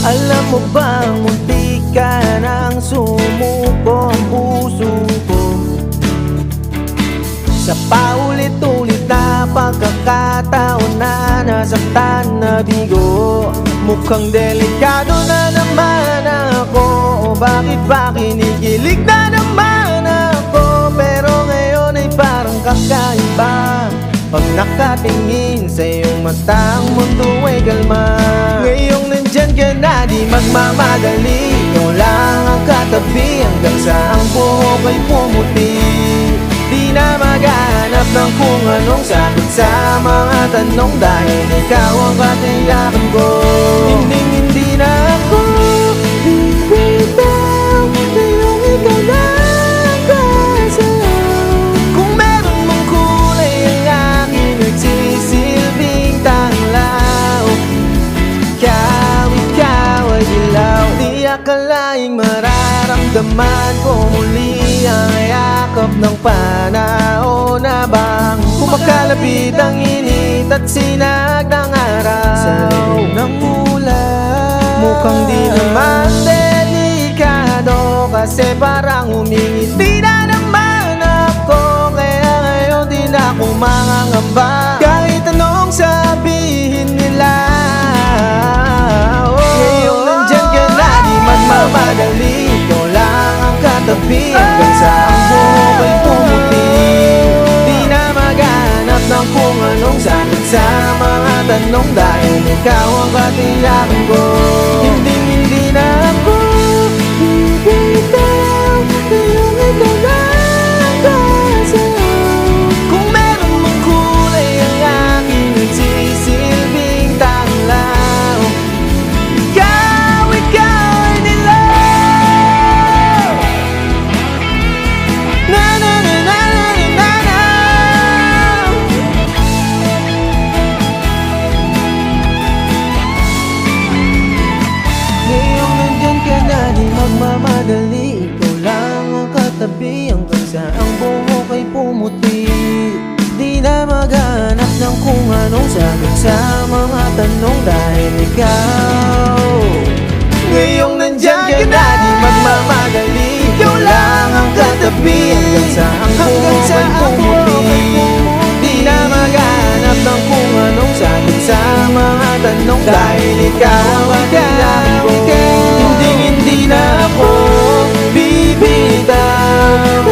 Alam mo bang munti ka nang sumuko ang puso ko sa paulit-ulit na pagkakataon na nasaktan na bigo. Mukhang delikado na naman ako, o bakit ba kinikilig na naman ako? Pero ngayon ay parang kakaiba pag nakatingin sa iyong mata, ang mundo ay kalma. Ngayong nandyan ka na, di magmamadali, ikaw lang ang katabi hanggang sa ang buhok ay pumuti. Di na maghanap ng kung anong sagot sa mga tanong, dahil ikaw ang katiyakan ko. Hindi na ako bibitaw, ngayong ikaw na ang kasayaw. Kung meron mong kulay ang aking nagsisilbing tanglaw, ikaw ay dilaw. Di akalaing mararamdaman ko muli ang yakap ng panahon na bang kumakalapit ang init at sinag ng araw sa lilim ng ulan. Mukhang di naman delikado, kasi parang umingiti na naman ako. Kaya ngayon di na ako mangangamba kahit anong sabihin nila. Ngayong nandyan ka na, di magmamadali, ikaw lang ang katabi hanggang sa ang buhok ay pumuti. Di na maghanap ng kung anong sagot sa mga tanong, dahil ikaw ang katiyakan ko. Hindi na ako bibitaw, ngayong ikaw lang kasayaw. Kung meron mong kulay ang aking nagsisilbing tanglaw, ikaw ay dilaw. Na na na na na na na. Ngayong nandyan ka na, di magmamadali, ikaw lang ang katabi hanggang sa ang buhok ay pumuti. Di na maghanap ng kung anong sagot sa mga tanong, dahil ikaw. Ngayong nandyan ka na, di magmamadali, ikaw lang ang katabi hanggang sa ang buhok ay pumuti. Di na maghanap ng kung anong sagot sa mga tanong, dahil ikaw ang katiyakan ko. Hindi na ako bibitaw.